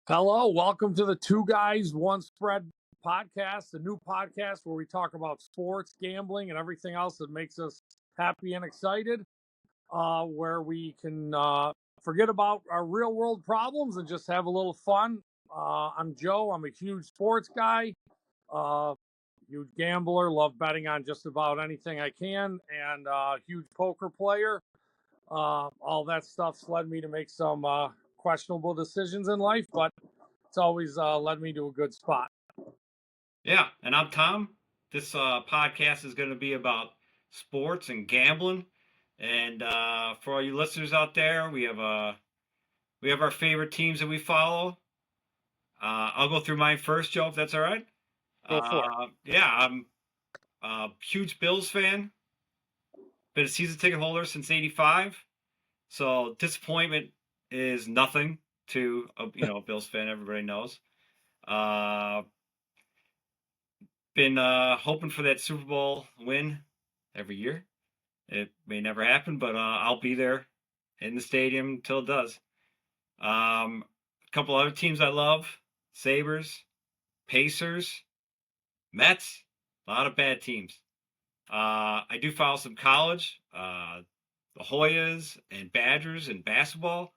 Hello, welcome to the Two Guys One Spread podcast, a new podcast where we talk about sports, gambling, and everything else that makes us happy and excited. Where we can forget about our real world problems and just have a little fun. I'm Joe. I'm a huge sports guy, uh, huge gambler, love betting on just about anything I can, and huge poker player. All that stuff's led me to make some questionable decisions in life, but it's always led me to a good spot. Yeah, and I'm Tom. This podcast is going to be about sports and gambling. And for all you listeners out there, we have our favorite teams that we follow. I'll go through mine first, Joe, if that's all right. Go for it. Yeah, I'm a huge Bills fan. Been a season ticket holder since '85. So disappointment is nothing to a Bills fan. Everybody knows. Uh, been hoping for that Super Bowl win every year. It may never happen, but I'll be there in the stadium until it does. A couple other teams I love: Sabres, Pacers, Mets. A lot of bad teams. I do follow some college, the Hoyas and Badgers in basketball,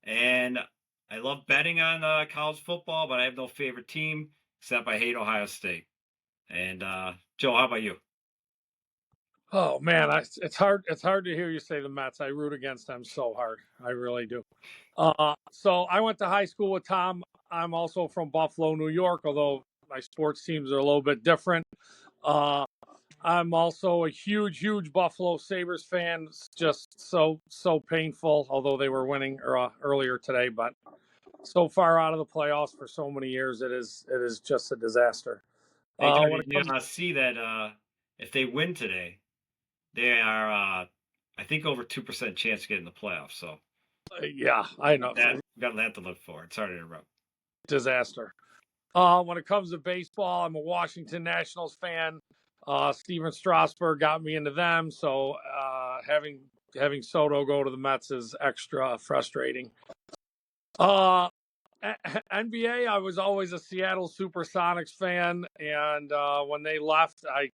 and I love betting on college football, but I have no favorite team except I hate Ohio State. And Joe, how about you? Oh man, it's hard. It's hard to hear you say the Mets. I root against them so hard. I really do. So I went to high school with Tom. I'm also from Buffalo, New York, although my sports teams are a little bit different. Uh, I'm also a huge Buffalo Sabres fan. It's just so painful, although they were winning earlier today, but so far out of the playoffs for so many years, it is just a disaster. Hey, Joe, When did it you comes, see that if they win today, they are, I think, over 2% chance to get in the playoffs. So yeah, I know, that we got that to look for. It's hard to interrupt. disaster. When it comes to baseball, I'm a Washington Nationals fan. Steven Strasburg got me into them, so having Soto go to the Mets is extra frustrating. NBA, I was always a Seattle SuperSonics fan, and when they left, I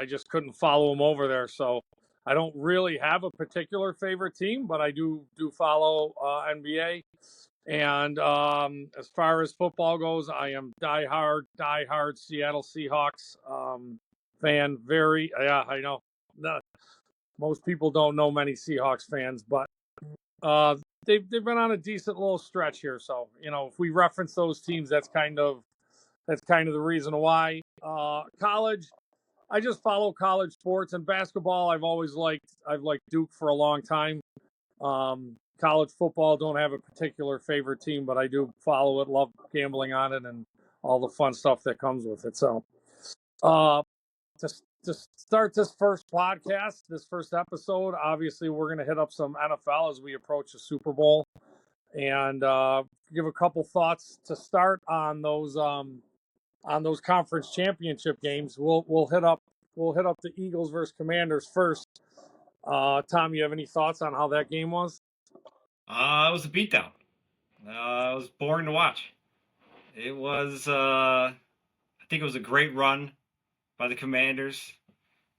just couldn't follow them over there. So I don't really have a particular favorite team, but I do follow NBA. And as far as football goes, I am diehard Seattle Seahawks fan. Very, yeah, I know. Most people don't know many Seahawks fans, but uh, they've been on a decent little stretch here. So if we reference those teams, that's kind of the reason why. College, I just follow college sports and basketball. I've liked Duke for a long time. College football, don't have a particular favorite team, but I do follow it, love gambling on it, and all the fun stuff that comes with it. So, uh, to start this first podcast, this first episode, obviously we're going to hit up some NFL as we approach the Super Bowl, and give a couple thoughts to start on those conference championship games. We'll hit up the Eagles versus Commanders first. Tom, you have any thoughts on how that game was? It was a beatdown. It was boring to watch. It was, I think it was a great run by the Commanders.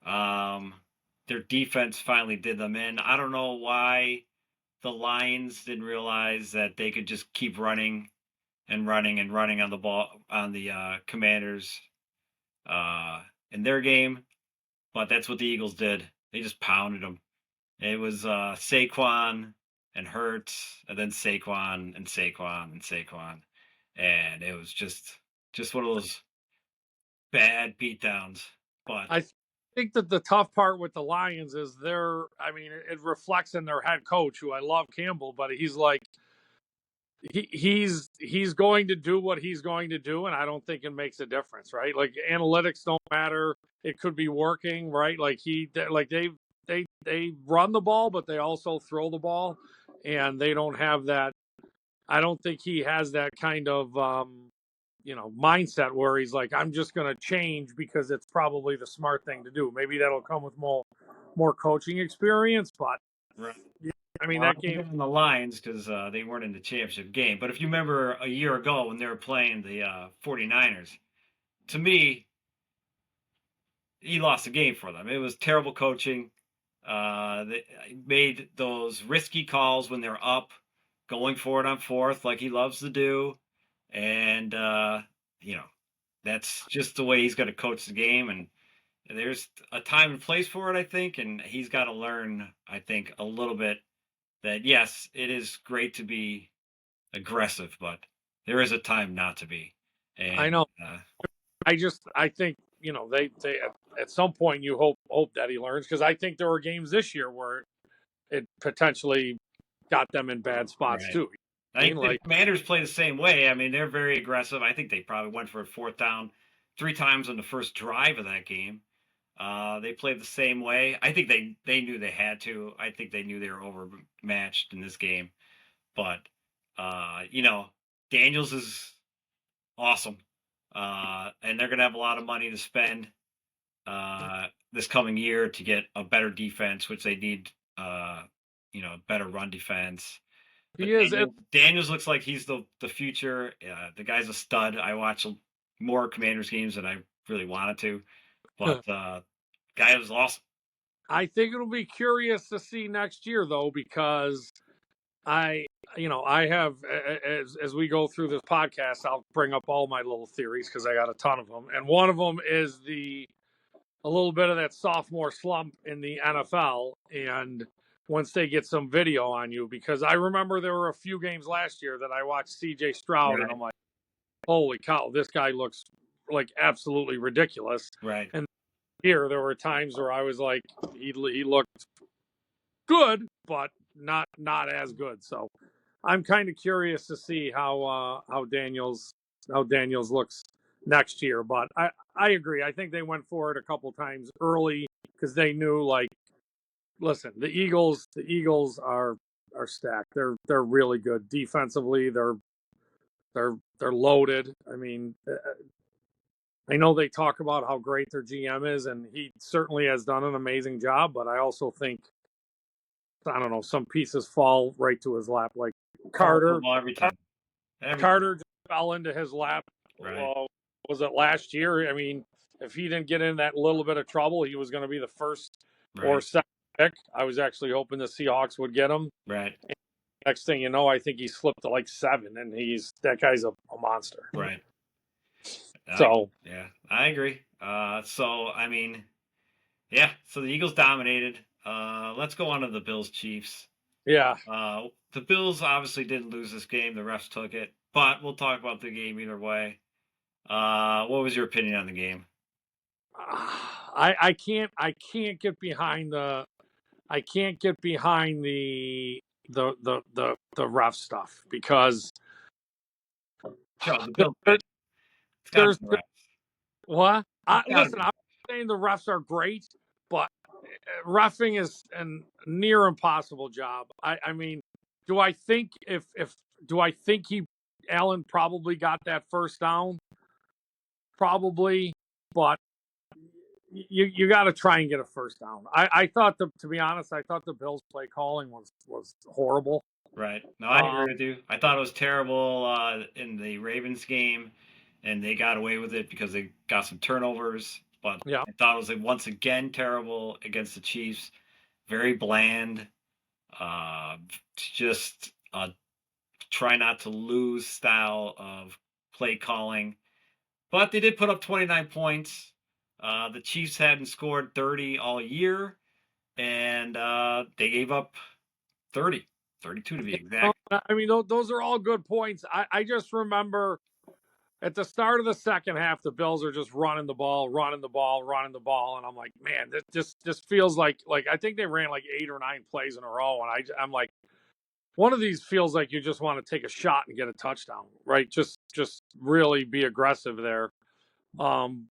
Um, their defense finally did them in. I don't know why the Lions didn't realize that they could just keep running and running and running on the ball on the Commanders uh, in their game, but that's what the Eagles did. They just pounded them. It was Saquon and Hurts, and then Saquon and Saquon and Saquon, and it was just one of those bad beatdowns. But I think that the tough part with the Lions is it reflects in their head coach, who I love, Campbell, but he's like, he's going to do what he's going to do, and I don't think it makes a difference, right? Like analytics don't matter. It could be working, right? They run the ball, but they also throw the ball, and they don't have that. I don't think he has that kind of mindset where he's like, I'm just going to change because it's probably the smart thing to do. Maybe that'll come with more coaching experience, but right. I mean, Well, that I'm game. picking on the Lions because they weren't in the championship game. But if you remember a year ago when they were playing the 49ers, to me, he lost the game for them. It was terrible coaching. They made those risky calls when they're up, going for it on fourth, like he loves to do. And, you know, that's just the way he's going to coach the game. And there's a time and place for it, I think. And he's got to learn, I think, a little bit that, yes, it is great to be aggressive, but there is a time not to be. I And know. I think they at some point you hope that he learns, because I think there were games this year where it potentially got them in bad spots right. too. I I mean, think the like, Commanders play the same way. I mean, they're very aggressive. I think they probably went for a fourth down 3 times on the first drive of that game. They played the same way. I think they knew they had to. I think they knew they were overmatched in this game. But Daniels is awesome, and they're gonna have a lot of money to spend this coming year to get a better defense, which they need. Better run defense. But he is. Daniels looks like he's the future. The guy's a stud. I watch more Commanders games than I really wanted to, but guy was awesome. I think it'll be curious to see next year though, because I, I have, as we go through this podcast, I'll bring up all my little theories because I got a ton of them, and one of them is a little bit of that sophomore slump in the NFL, and once they get some video on you, because I remember there were a few games last year that I watched C.J. Stroud, and Right, I'm like, holy cow, this guy looks like absolutely ridiculous. right, And here, there were times where I was like, he looked good, but not as good. So I'm kind of curious to see how Daniels looks next year. But I agree. I think they went for it a couple times early because they knew, like, listen, the Eagles are stacked. They're really good defensively. They're loaded. I mean, I know they talk about how great their GM is, and he certainly has done an amazing job. But I also think, I don't know, some pieces fall right to his lap. Like college Carter, football every time, every time. Carter just fell into his lap. Right, Was it last year? I mean, if he didn't get in that little bit of trouble, he was going to be the first or right, second pick. I was actually hoping the Seahawks would get him. right, Next thing you know, I think he slipped to like 7, and that guy's a monster. right. So Yeah, I agree. So I mean, yeah. So the Eagles dominated. Let's go on to the Bills Chiefs. yeah, The Bills obviously didn't lose this game. The refs took it, but we'll talk about the game either way. What was your opinion on the game? I can't get behind the the ref stuff, because Joe, the Bills there, fans. It's got to there's be the refs. what It's got to listen. be. I'm not saying the refs are great, but refing is a near impossible job. I mean, do I think if do I think he Allen probably got that first down? Probably, but you got to try and get a first down. I thought, to be honest, I thought the Bills' play calling was horrible. Right. No, I agree with you. I thought it was terrible in the Ravens game, and they got away with it because they got some turnovers. But Yeah, I thought it was like, once again terrible against the Chiefs. Very bland. Uh, just try not to lose style of play calling. But they did put up 29 points. The Chiefs hadn't scored 30 all year, and they gave up 30, 32 to be exact. I mean, those are all good points. I just remember at the start of the second half, the Bills are just running the ball, running the ball, running the ball, and I'm like, man, this just feels like I think they ran like 8 or 9 plays in a row, and I'm like, one of these feels like you just want to take a shot and get a touchdown, right? Just really be aggressive there. Um,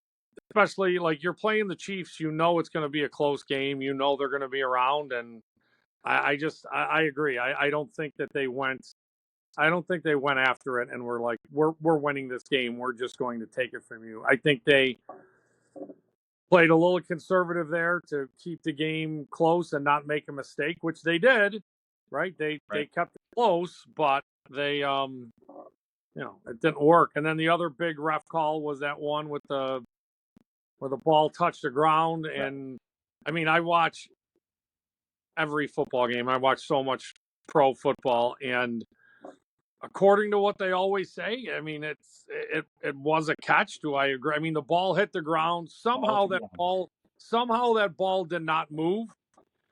Especially, like, you're playing the Chiefs, it's going to be a close game, they're going to be around, and I agree. I don't think that they went. I don't think they went after it and were like, we're winning this game. We're just going to take it from you. I think they played a little conservative there to keep the game close and not make a mistake, which they did. right? They Right. kept it close, but they it didn't work. And then the other big ref call was that one with the where the ball touched the ground. Right. And I mean, I watch every football game. I watch so much pro football, and according to what they always say, I mean, it was a catch. Do I agree? I mean, the ball hit the ground. All together. Somehow that ball did not move,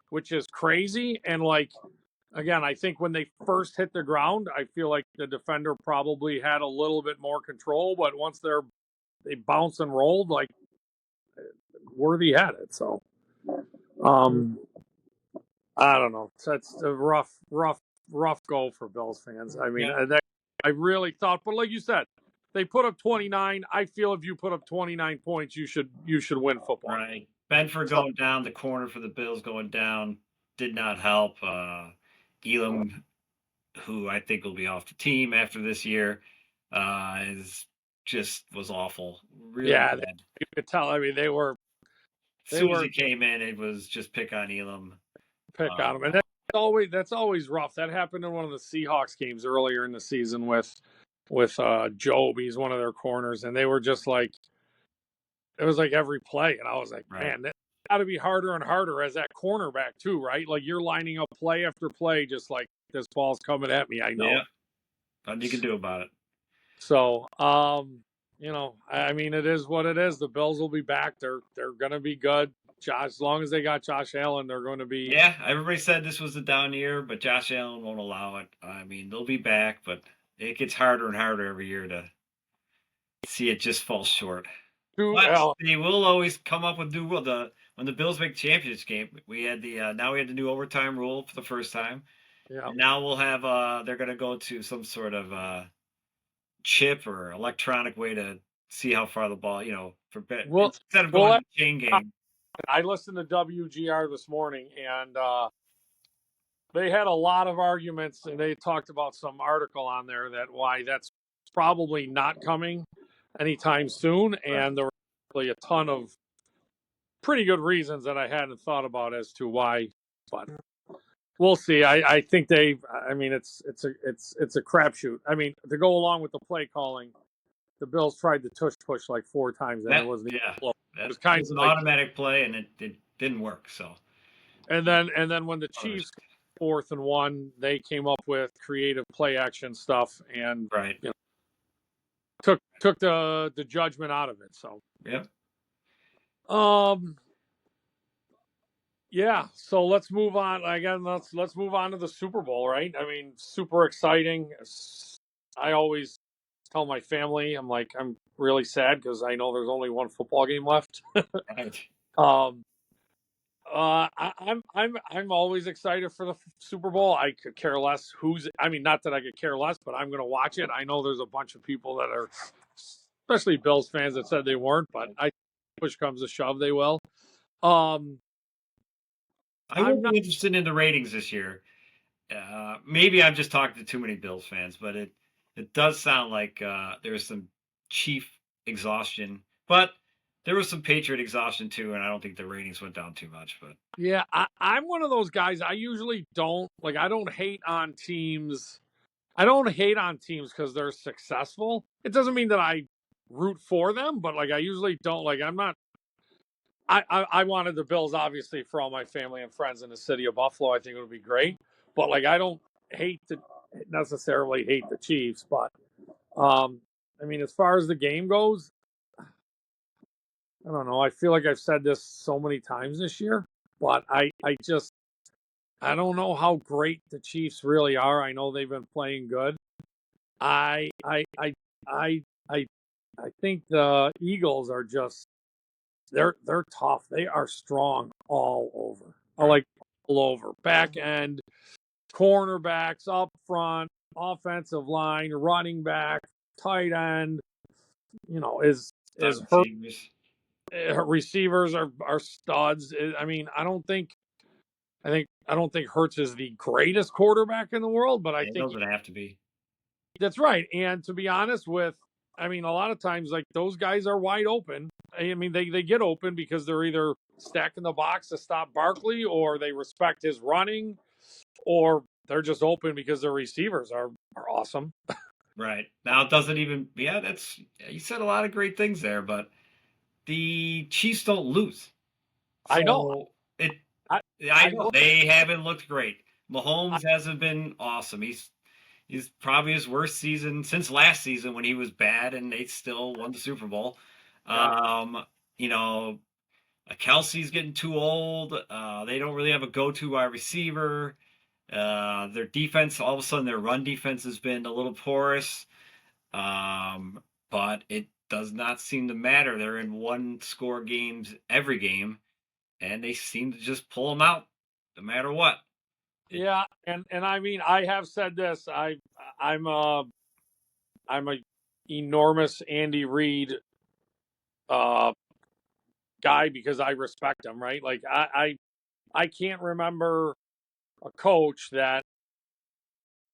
which is crazy. And like again, I think when they first hit the ground, I feel like the defender probably had a little bit more control, but once they bounced and rolled, like Worthy had it. So um I don't know. That's a rough go for Bills fans. I mean, Yeah. I really thought, but like you said, they put up 29. I feel if you put up 29 points, you should win football. Right. Benford So, going down, the corner for the Bills going down did not help. Elam, who I think will be off the team after this year, is just was awful. Really yeah, bad. you could tell. I mean, they were As soon as he came in, it was just pick on Elam. pick on them, and that's always rough. That happened in one of the Seahawks games earlier in the season with Job. He's one of their corners, and they were just like it was like every play, and I was like, Right. man, that got to be harder and harder as that cornerback too, right? Like you're lining up play after play, just like this ball's coming at me. I know. Yeah. Nothing you can do about it. So, I mean, it is what it is. The Bills will be back. They're gonna be good. As long as they got Josh Allen, they're going to be. Yeah, everybody said this was a down year, but Josh Allen won't allow it. I mean, they'll be back, but it gets harder and harder every year to see it just fall short. But they will always come up with new rule. When the Bills make championship game, we had the now we had the new overtime rule for the first time. Yeah. And now we'll have they're going to go to some sort of chip or electronic way to see how far the ball, Well, instead of going to the chain game. I listened to WGR this morning, and they had a lot of arguments, and they talked about some article on there that why that's probably not coming anytime soon, and there were really a ton of pretty good reasons that I hadn't thought about as to why, but we'll see. I think I mean, it's a crapshoot. I mean, to go along with the play calling, the Bills tried to tush push like 4 times, and it wasn't. It was kind of of an automatic play, and it didn't work. So, and then when the Chiefs 4th and 1, they came up with creative play action stuff, and took the judgment out of it. So yeah. So let's move on. Again, let's move on to the Super Bowl, right? I mean, super exciting. I always tell my family, I'm really sad because I know there's only one football game left. I'm always excited for the Super Bowl. I could care less who's. I mean, not that I could care less, but I'm going to watch it. I know there's a bunch of people that are, especially Bills fans, that said they weren't, but I push comes to shove, they will. I would be interested in the ratings this year. Maybe I'm just talking to too many Bills fans, but it does sound like there's some Chief exhaustion, but there was some Patriot exhaustion too, and I don't think the ratings went down too much. But yeah, I'm one of those guys. I usually don't like. I don't hate on teams. I don't hate on teams because they're successful. It doesn't mean that I root for them, but like I usually don't. Like I'm not. I wanted the Bills, obviously, for all my family and friends in the city of Buffalo. I think it would be great. But like, I don't necessarily hate the Chiefs. But I mean, as far as the game goes, I don't know. I feel like I've said this so many times this year, but I don't know how great the Chiefs really are. I know they've been playing good. I think the Eagles are just they're tough. They are strong all over. Like all over. Back end, cornerbacks up front, offensive line, running back, tight end. Is receivers are studs. I mean, I don't think Hurts is the greatest quarterback in the world, but I think doesn't have to be. That's right. And to be honest a lot of times, like, those guys are wide open. I mean, they get open because they're either stacking the box to stop Barkley, or they respect his running, or they're just open because their receivers are awesome. Right. Now it doesn't even that's you said a lot of great things there, but the Chiefs don't lose. I know. So it I I I know look. they haven't looked great. I, Mahomes hasn't been awesome. He's probably his worst season since last season when he was bad and they still won the Super Bowl. yeah. You know, Kelsey's getting too old. They don't really have a go-to wide receiver. Their defense, all of a sudden, their run defense has been a little porous. But it does not seem to matter. They're in one-score games every game, and they seem to just pull them out no matter what. Yeah, and I mean, I have said this. I'm a enormous Andy Reid uh guy because I respect him, right? Like I can't remember a coach that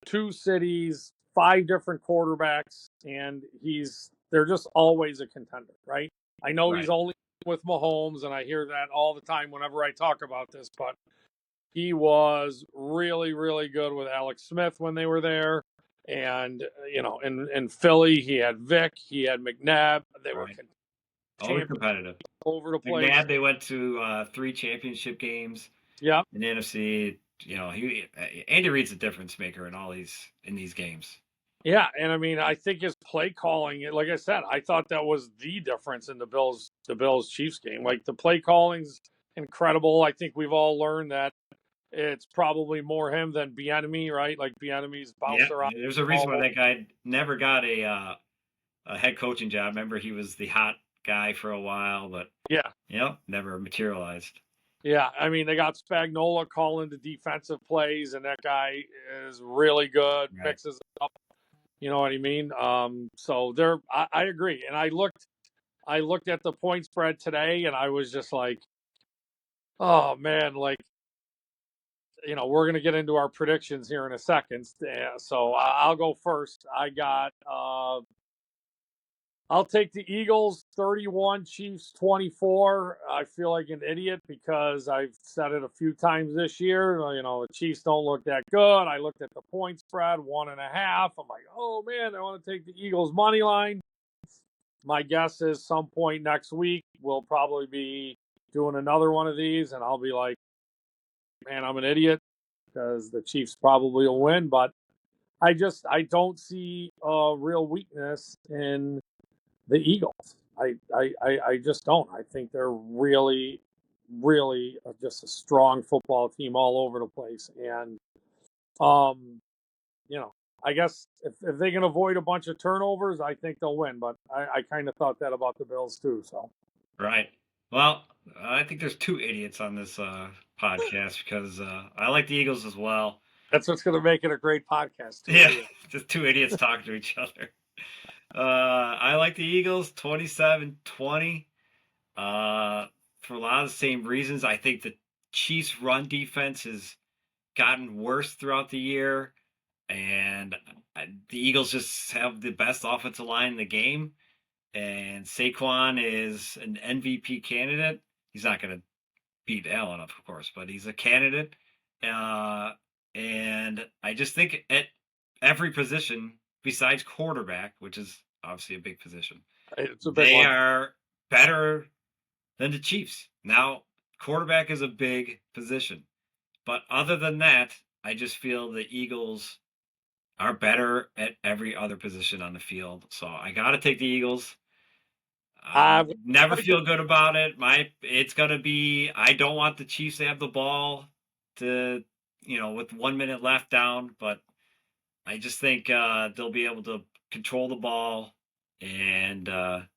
two cities, five different quarterbacks, and they're just always a contender, right? I know he's Right. only with Mahomes, and I hear that all the time whenever I talk about this, but he was really, really good with Alex Smith when they were there. And, in Philly, he had Vic, he had McNabb. They were Right. Always champions competitive. all over the place. McNabb, they went to 3 championship games Yep. in the NFC. You know, Andy Reid's a difference maker in these games. Yeah, and I mean, I think his play calling, like I said, I thought that was the difference in the Bills Chiefs game. Like the play calling's incredible. I think we've all learned that it's probably more him than Bieniemy, right? Like Bieniemy's Yeah, bounced around there's a reason why all. that guy never got a head coaching job. Remember, he was the hot guy for a while, but Yeah, never materialized. yeah. I mean, they got Spagnuolo calling the defensive plays, and that guy is really good. Right. Mixes it up. You know what I mean? So I agree. And I looked at the point spread today, and I was just like, oh man, like we're gonna get into our predictions here in a second. So I'll go first. I'll take the Eagles 31, Chiefs 24. I feel like an idiot because I've said it a few times this year. The Chiefs don't look that good. I looked at the point spread, 1.5. I'm like, oh man, I want to take the Eagles money line. My guess is some point next week we'll probably be doing another one of these, and I'll be like, man, I'm an idiot because the Chiefs probably will win. But I don't see a real weakness in the Eagles. I just don't. I think they're really, really just a strong football team all over the place. And, um, I guess if they can avoid a bunch of turnovers, I think they'll win. But I kind of thought that about the Bills too. So Right. Well, I think there's 2 idiots on this podcast because I like the Eagles as well. that's what's going to make it a great podcast. Two Yeah, idiots. just 2 idiots talking to each other. I like the Eagles 27-20. For a lot of the same reasons. I think the Chiefs' run defense has gotten worse throughout the year, and the Eagles just have the best offensive line in the game. And Saquon is an MVP candidate. He's not going to beat Allen, of course, but he's a candidate. And I just think at every position besides quarterback, which is obviously a big position, It's a big they one. are better than the Chiefs. Now, quarterback is a big position, but other than that, I just feel the Eagles are better at every other position on the field. So I got to take the Eagles. I I never feel good about it. It's gonna be. I don't want the Chiefs to have the ball to, with 1 minute left down. But I just think they'll be able to control the ball, and I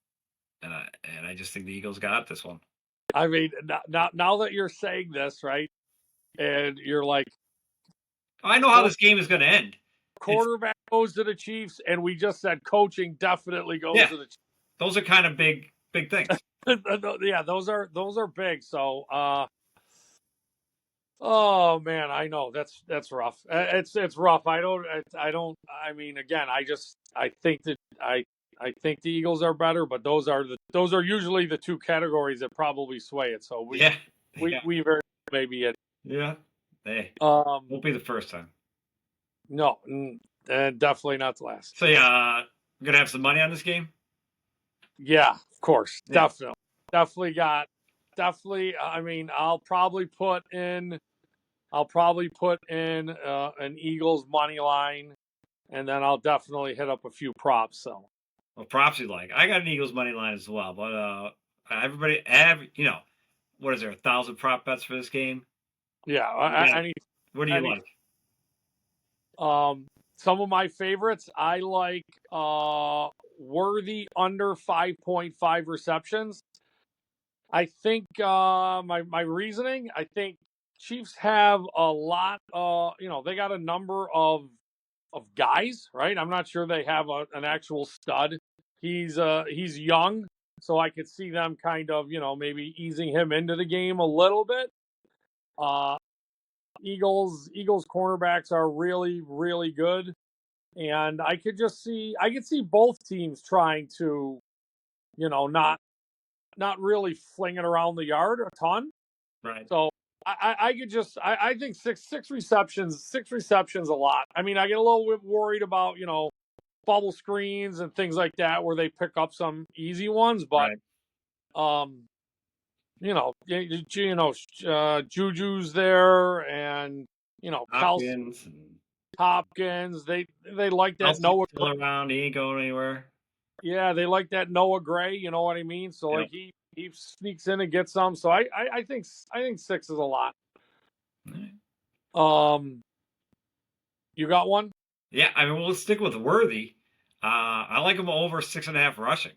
just think the Eagles got this one. I mean, now that you're saying this, right, and you're like, I know how this game is going to end. It's quarterback goes to the Chiefs, and we just said coaching definitely goes to the Chiefs. those are kind of big things. Yeah, those are big. So, oh man, I know that's rough. It's rough. I mean, again, I think that I think the Eagles are better, but those are usually the two categories that probably sway it. So we very maybe it. Yeah. Hey, Um, won't be the first time. No, definitely not the last. So yeah, gonna have some money on this game. Yeah, of course, Yeah. definitely, definitely got, definitely. I mean, I'll probably put in an Eagles money line, and then I'll definitely hit up a few props. So Well, props you like. I got an Eagles money line as well, but what is there 1,000 prop bets for this game? yeah, You got any what do you any like? some of my favorites. I like Worthy under 5.5 receptions. I think my reasoning. I think Chiefs have a lot. They got a number of guys, right? I'm not sure they have an actual stud. He's young, so I could see them kind of maybe easing him into the game a little bit. Uh, Eagles cornerbacks are really really good, and I could see both teams trying to not really fling it around the yard a ton. Right. So I could just I think six receptions a lot. I mean, I get a little bit worried about bubble screens and things like that where they pick up some easy ones, but Right. um Juju's there, and Kelsey, Hopkins and Hopkins. They like that Kelsey's Noah. still around. He ain't going anywhere. Yeah, they like that Noah Gray. You know what I mean? So like Yep. he sneaks in and gets some. So I think six is a lot. Um, you got one? Yeah, I mean, we'll stick with Worthy. I like him over 6.5 rushing.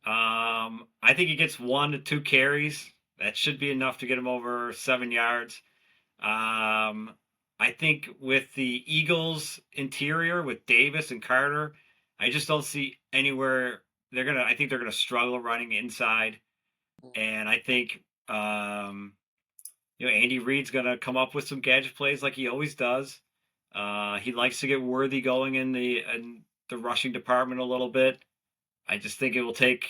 I think he gets 1 to 2 carries. That should be enough to get him over 7 yards. I think with the Eagles interior with Davis and Carter, I just don't see anywhere I think they're gonna struggle running inside. And I think Andy Reid's gonna come up with some gadget plays like he always does. He likes to get Worthy going in the rushing department a little bit. I just think it will take,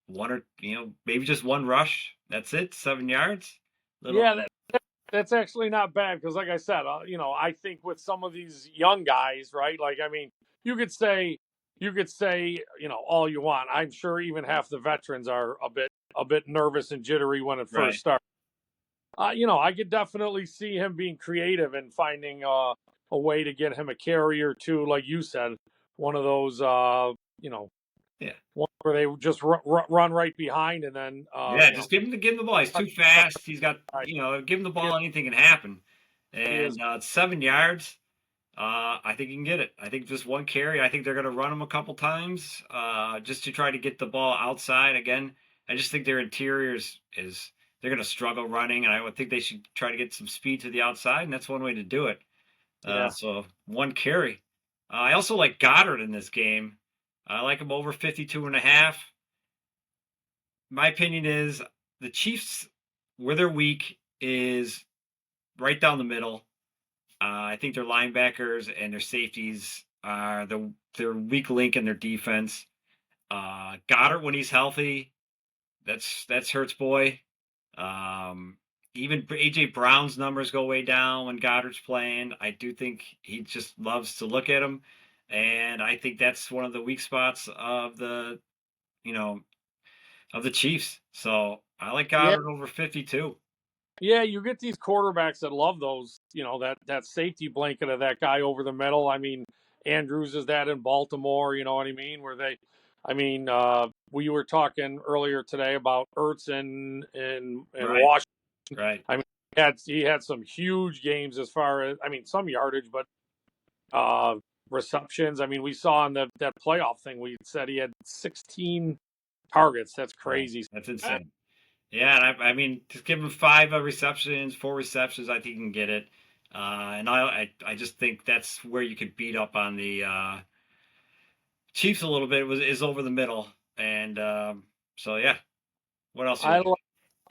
one or maybe just one rush. That's it, 7 yards. Little Yeah, that's actually not bad because, like I said, I think with some of these young guys, right? Like, I mean, you could say, all you want. I'm sure even half the veterans are a bit nervous and jittery when it first right. starts. I could definitely see him being creative and finding a way to get him a carry or two, like you said, one of those, Yeah. one where they just run right behind and then, Yeah, just give him the ball. He's too fast. He's got, give him the he is, ball, anything can happen. he is And 7 yards. I think you can get it. I think just one carry. I think they're going to run him a couple times just to try to get the ball outside. Again, I just think their interiors is they're going to struggle running, and I would think they should try to get some speed to the outside, and that's one way to do it. yeah. So one carry. I also like Goddard in this game. I like him over 52.5. My opinion is the Chiefs, where they're weak, is right down the middle. I think their linebackers and their safeties are their weak link in their defense. Goddard, when he's healthy, that's Hurts boy. Um, Even AJ Brown's numbers go way down when Goddard's playing. I do think he just loves to look at him, and I think that's one of the weak spots of you know the Chiefs. So I like Yeah. Goddard over 52. Yeah, you get these quarterbacks that love those, that safety blanket of that guy over the middle. I mean, Andrews is that in Baltimore, you know what I mean? We were talking earlier today about Ertz in Right, Washington. right. I mean, he had some huge games as far as, I mean, some yardage, but uh receptions. I mean, we saw in that playoff thing, we said he had 16 targets. That's Right. crazy. That's insane. Yeah, and I mean, just give him 5 receptions, 4 receptions. I think you can get it. And I just think that's where you could beat up on the Chiefs a little bit. Is over the middle, and so yeah. What else you I like? like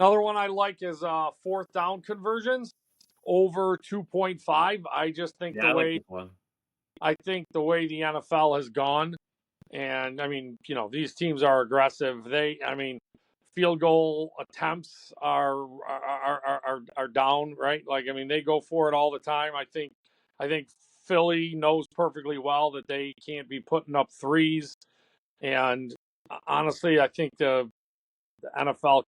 Another one I like is fourth down conversions over 2.5. Yeah, I like this one. I think the way the NFL has gone, and I mean, these teams are aggressive. I mean, field goal attempts are down, right? Like, I mean, they go for it all the time. I think Philly knows perfectly well that they can't be putting up threes. And honestly, I think the NFL,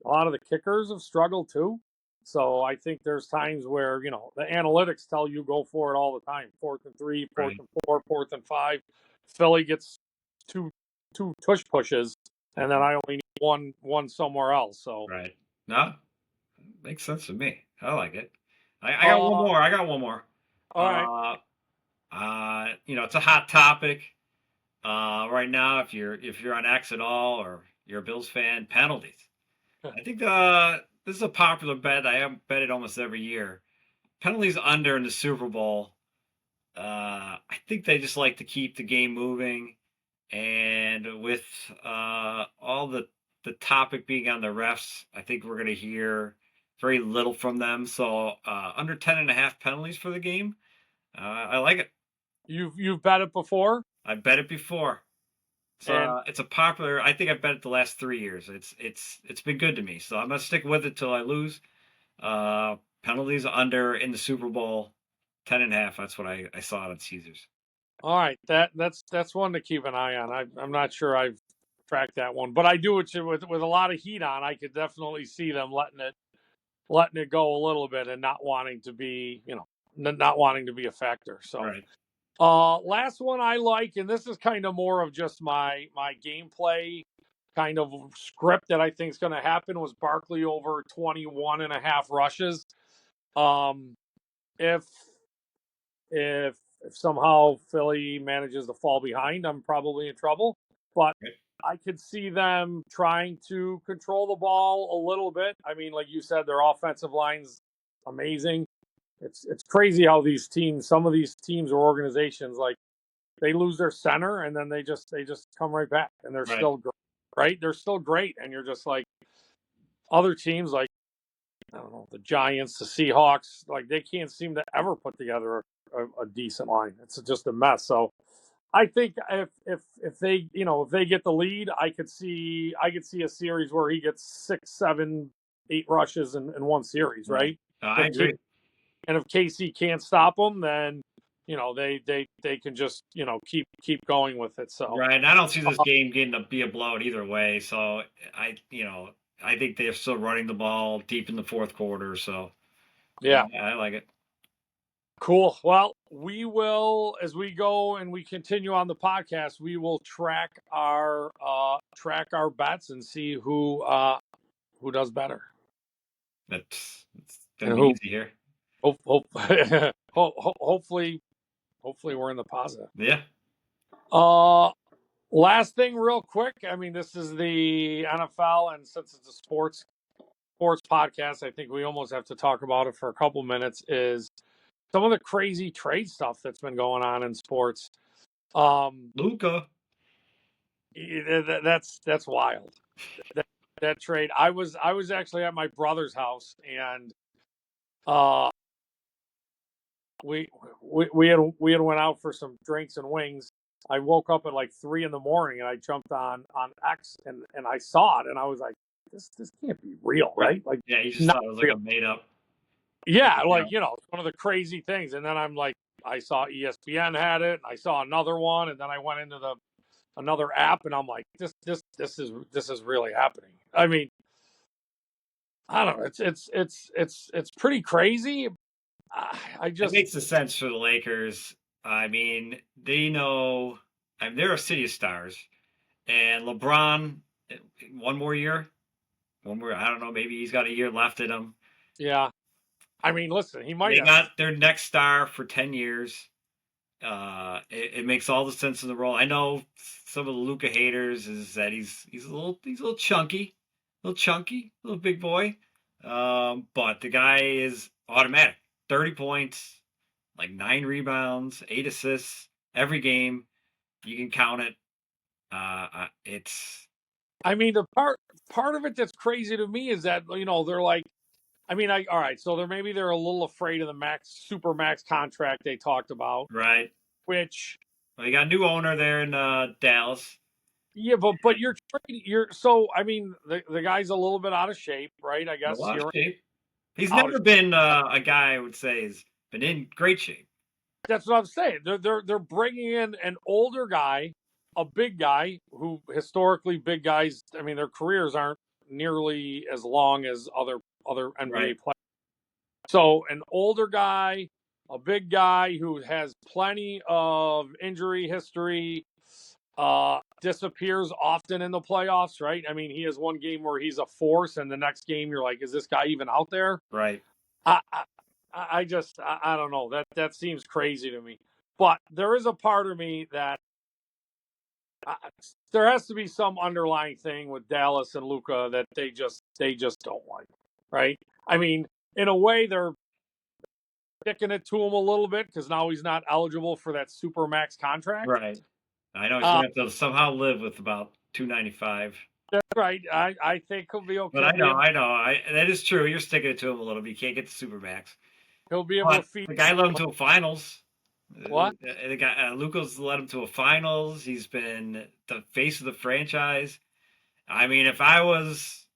a lot of the kickers have struggled too. So I think there's times where, the analytics tell you go for it all the time. 4th and 3, 4th Right. and 4, 4th and 5. Philly gets two tush pushes, and then I only need one somewhere else. So Right. No, makes sense to me. I like it. I got one uh more. I got one more. all right. Uh, it's a hot topic right now. If you're on X at all or you're a Bills fan, penalties. I think this is a popular bet. I have bet it almost every year. Penalties under in the Super Bowl. I think they just like to keep the game moving, and with all the topic being on the refs, I think we're going to hear very little from them. So under 10.5 penalties for the game. I like it. You've bet it before, I bet it before. and It's a popular. I think I've bet it the last 3 years. It's been good to me. So I'm gonna stick with it till I lose. Penalties under in the Super Bowl, 10.5. That's what I saw it on Caesars. all right, that's one to keep an eye on. I'm not sure I've tracked that one, but I do with a lot of heat on. I could definitely see them letting it go a little bit and not wanting to be, not wanting to be a factor. So, Right. last one I like, and this is kind of more of just my gameplay kind of script that I think is going to happen, was Barkley over 21.5 rushes. Um, if if if somehow Philly manages to fall behind, I'm probably in trouble. But Right. I could see them trying to control the ball a little bit. I mean, like you said, their offensive line's amazing. It's crazy how some of these teams or organizations, like, they lose their center and then they just come right back and they're Right. still great, right? They're still great, and you're just like, other teams like, I don't know, the Giants, the Seahawks, like, they can't seem to ever put together a decent line. It's just a mess. So I think if they get the lead, I could see a series where he gets 6, 7, 8 rushes in one series, Right. right? I If agree. if KC can't stop them, then they can just keep going with it. So Right. I don't see this game getting to be a blowout either way. So I think they're still running the ball deep in the fourth quarter. So yeah, I like it. cool. Well, we will, as we go and we continue on the podcast, we will track our bets and see who does better, It's gonna and be who easy here. hopefully we're in the positive. Yeah. Uh, Last thing, real quick. I mean, this is the NFL, and since it's a sports podcast, I think we almost have to talk about it for a couple minutes. Is some of the crazy trade stuff that's been going on in sports. Um, Luca. that's wild. That trade. I was actually at my brother's house, and uh, we had went out for some drinks and wings. I woke up at like 3 in the morning, and I jumped on X, and I saw it, and I was like, this can't be real, Right. right? Like, Yeah, you just not thought it was like real. a made up. Yeah, You like, know. it's one of the crazy things. And then I'm like, I saw ESPN had it, I saw another one, and then I went into the another app, and I'm like, this is really happening. I mean, I don't know. It's pretty crazy. I It just makes the sense for the Lakers. I mean, they know. I mean, they're a city of stars, and LeBron, one more year, one more. I don't know. Maybe he's got a year left in him. Yeah. I mean, listen, he might They have. got their next star for 10 years. It makes all the sense in the world. I know some of the Luca haters is that he's a little chunky, little big boy. But the guy is automatic. 30 points, like 9 rebounds, 8 assists every game. You can count it. It's I mean, the part of it that's crazy to me is that they're like, I mean, all right, so they're a little afraid of the super max contract they talked about, right. which, Well, you got a new owner there in Dallas. yeah, but you're trading. So I mean, the guy's a little bit out of shape, right? I In a guess lot of you're shape. He's out of never been a guy I would say has been in great shape. That's what I'm saying. They're bringing in an older guy, a big guy who historically big guys. I mean, their careers aren't nearly as long as other NBA Right. players. So an older guy, a big guy who has plenty of injury history, disappears often in the playoffs, right? I mean, he has one game where he's a force, and the next game you're like, is this guy even out there? Right. I I, I just I don't know, that seems crazy to me. But there is a part of me that I, there has to be some underlying thing with Dallas and Luca that they just don't like, right? I mean, in a way, they're sticking it to him a little bit because now he's not eligible for that super max contract. Right. I know he's Uh, gonna have to somehow live with about 295. that's right. I think he'll be But okay. I know, I know. That is true. You're sticking it to him a little bit. You can't get the supermax. He'll be able to But feed the guy led him to a finals. what The guy Luka's led him to a finals. He's been the face of the franchise. I mean, if I was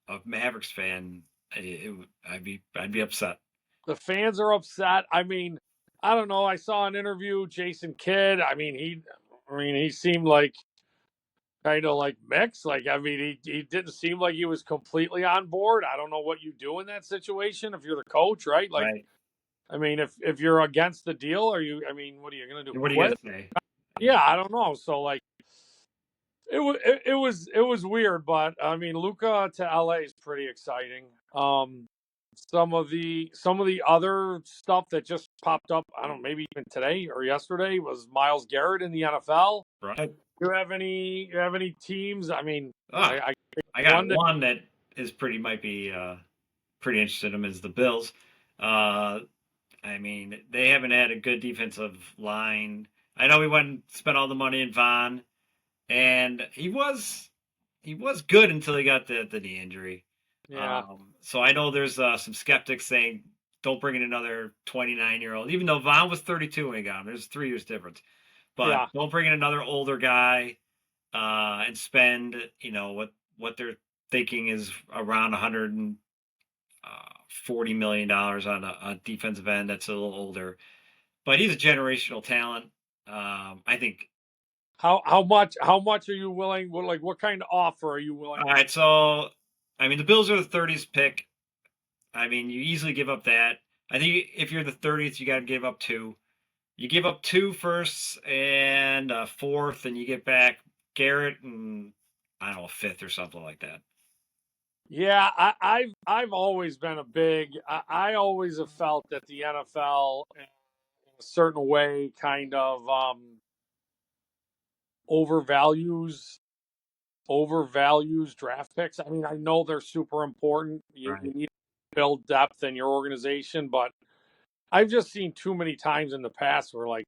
a Mavericks fan, I'd be upset. the fans are upset. I mean, I don't know. I saw an interview, Jason Kidd. I mean, he seemed like kind of like mixed. Like, I mean, he didn't seem like he was completely on board. I don't know what you do in that situation if you're the coach, right? Like, Right. I mean, if you're against the deal, are you? I mean, what are you gonna do? What are you Quit? gonna say? Yeah, I don't know. So like, it was weird, but I mean, Luca to LA is pretty exciting. Some of the other stuff that just popped up, I don't know, maybe even today or yesterday was Miles Garrett in the NFL. Right. You have any teams? I mean, Ah, I I got one that one that is might be pretty interested in him is the Bills. Uh, I mean, they haven't had a good defensive line. I know we went and spent all the money in Von, and he was good until he got the knee injury. yeah So I know there's some skeptics saying don't bring in another 29-year-old, even though Von was 32 when he got him. There's 3 years difference, but yeah don't bring in another older guy and spend what they're thinking is around 140 million dollars on a defensive end that's a little older. But he's a generational talent. I think. how much are you willing? What kind of offer are you willing? All right, so I mean the Bills are the 30th pick. I mean you easily give up that. I think if you're the 30th, you got to give up two. You give up two firsts and a fourth, and you get back Garrett and I don't know a fifth or something like that. Yeah, I've always been a big. I always have felt that the NFL, in a certain way, kind of overvalues overvalues draft picks. I mean, I know they're super important. You Right. need to build depth in your organization, but I've just seen too many times in the past where like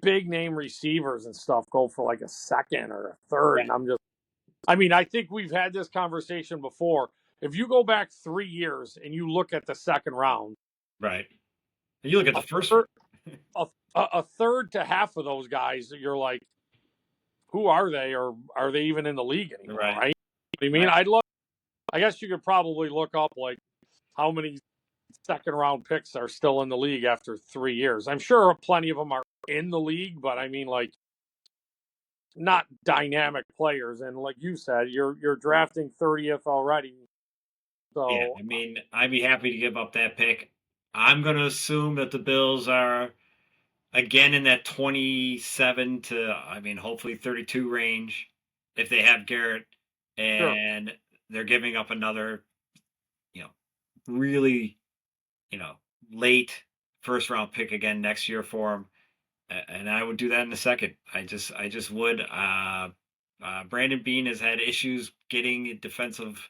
big name receivers and stuff go for like a second or a third, Right. and I mean, I think we've had this conversation before. If you go back 3 years and you look at the second round, Right. And you look at the a first one. third, a third to half of those guys, you're like, who are they, or are they even in the league anymore? Right. Right? I mean, Right. I guess you could probably look up like how many second round picks are still in the league after 3 years. I'm sure plenty of them are in the league, but I mean, like, not dynamic players. And like you said, you're drafting 30th already. Yeah. So I mean, I'd be happy to give up that pick. I'm going to assume that the Bills are again in that 27 to, I mean, hopefully 32 range if they have Garrett, sure. and they're giving up another, you know, really, you know, late first round pick again next year for him. And I would do that in a second. I just would. Brandon Bean has had issues getting a defensive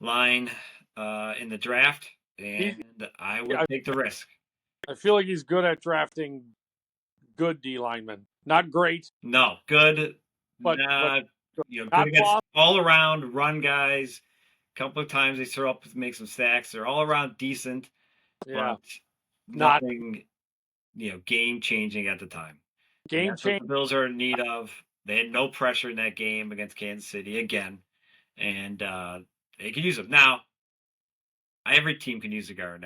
line in the draft, He, and I would I, take the risk. I feel like he's good at drafting good D linemen. Not great, No, good. but Nah, good not against boss. all around run guys. A couple of times they throw up to make some stacks. They're all around decent, Yeah, but not nothing, game changing at the time. And game that's what change. the Bills are in need of. They had no pressure in that game against Kansas City again, and they could use them. Now, every team can use a Garrett,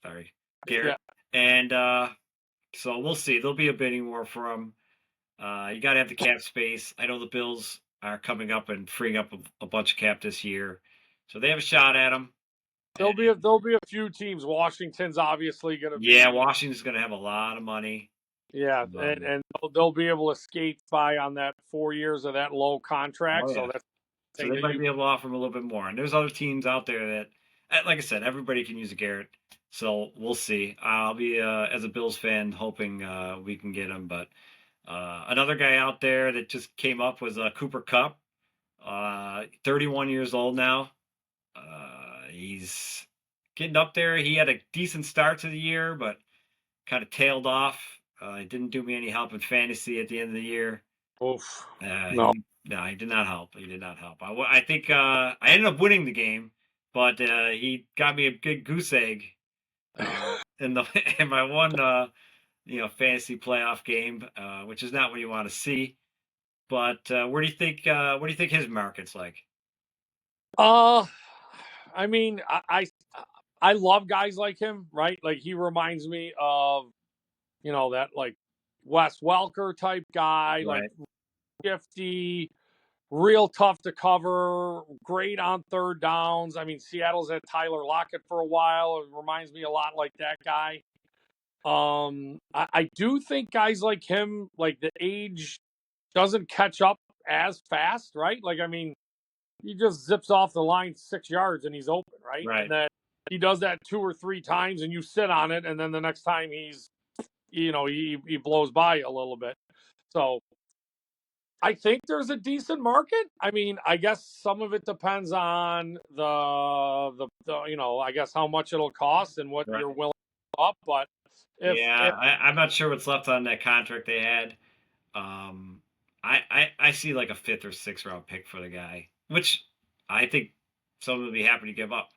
sorry, Yeah, Garrett. And So we'll see. There'll be a bidding war for him. You got to have the cap space. I know the Bills are coming up and freeing up a bunch of cap this year, so they have a shot at him. There'll be a few teams. Washington's obviously going to Yeah, be. Washington's going to have a lot of money. Yeah, Um, and they'll be able to skate by on that 4 years of that low contract. oh So yeah, that's the so thing they that might you. be able to offer him a little bit more. And there's other teams out there that, like I said, everybody can use a Garrett. So we'll see. I'll be as a Bills fan hoping we can get him. But another guy out there that just came up was Cooper Cup. 31 years old now. He's getting up there. He had a decent start to the year, but kind of tailed off. It didn't do me any help in fantasy at the end of the year. Oof. Uh, No. he, no, he did not help. He did not help. I think I ended up winning the game, but he got me a good goose egg in the in my one fantasy playoff game, which is not what you want to see. But where do you think his market's like? Uh, I mean, I love guys like him, right? Like he reminds me of that like Wes Welker type guy, like Right. shifty, real tough to cover, great on third downs. I mean, Seattle's had Tyler Lockett for a while. It reminds me a lot like that guy. I do think guys like him, like the age doesn't catch up as fast, right? Like, I mean, he just zips off the line 6 yards and he's open, right? And Right. then he does that 2 or 3 times and you sit on it. And then the next time he blows by a little bit. So I think there's a decent market. I mean, I guess some of it depends on the I guess how much it'll cost and what Right. you're willing to up. But if Yeah, I'm not sure what's left on that contract they had. Um, I see like a fifth or sixth round pick for the guy, which I think someone would be happy to give up.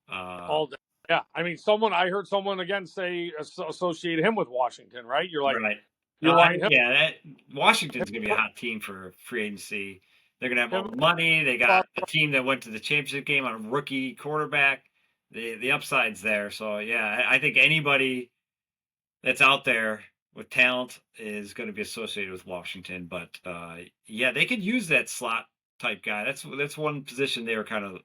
all day, yeah, I mean, I heard someone again say associate him with Washington, right? You're like Right. you line him, Yeah, Washington's gonna be a him, hot team for free agency. They're gonna have all him the money. They got a team that went to the championship game on a rookie quarterback. The upside's there. So yeah, I think anybody that's out there with talent is going to be associated with Washington. But yeah, they could use that slot type guy. That's one position they were kind of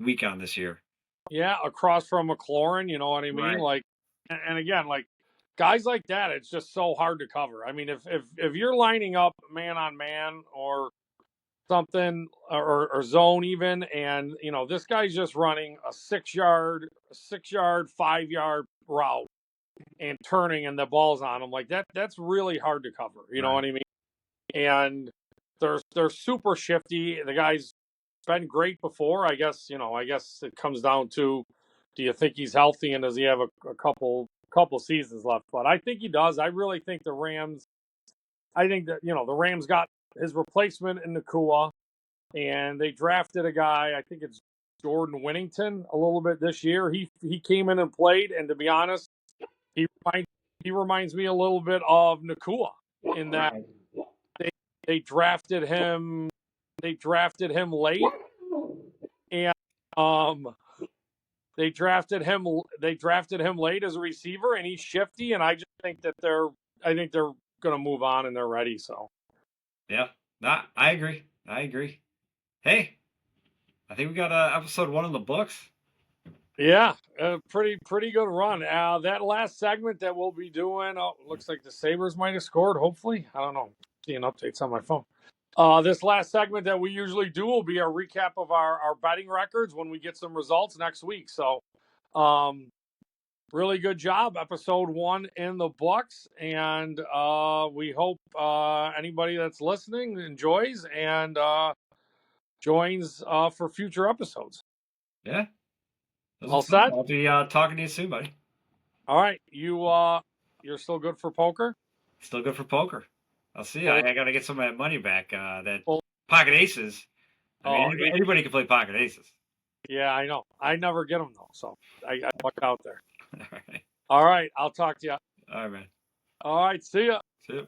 weak on this year. yeah, across from McLaurin. You know what I mean? Right. Like, and again, like guys like that, it's just so hard to cover. I mean, if you're lining up man on man or something or zone even, and this guy's just running a 6 yard 5 yard route and turning and the ball's on him like that, that's really hard to cover, you know Right. what I mean? And they're super shifty. The guy's been great before. I guess it comes down to, do you think he's healthy and does he have a couple seasons left? But I think he does. I really think the Rams, I think that the Rams got his replacement in Nakua, and they drafted a guy. I think it's Jordan Winnington a little bit this year. He came in and played, and to be honest, he reminds he reminds me a little bit of Nakua in that Right. they they drafted him late, and um they drafted him late as a receiver, and he's shifty, and I just think that they're going to move on and they're ready. So Yeah. Nah, I agree. I agree. Hey, I think we got episode 1 in the books. yeah, pretty good run. That last segment that we'll be doing, looks like the Sabres might have scored. Hopefully, I don't know. Seeing updates on my phone. This last segment that we usually do will be a recap of our betting records when we get some results next week. So, really good job, episode 1 in the books, and we hope anybody that's listening enjoys and joins for future episodes. Yeah. That All was fun. set? I'll be talking to you soon, buddy. All right, you're still good for poker? Still good for poker. I'll see. Full, I got to get some of that money back. That full, pocket aces. I mean, oh, anybody can play pocket aces. yeah, I know. I never get them though, so I luck out there. All right. All right, I'll talk to you. All right, man. All right, see ya. See you.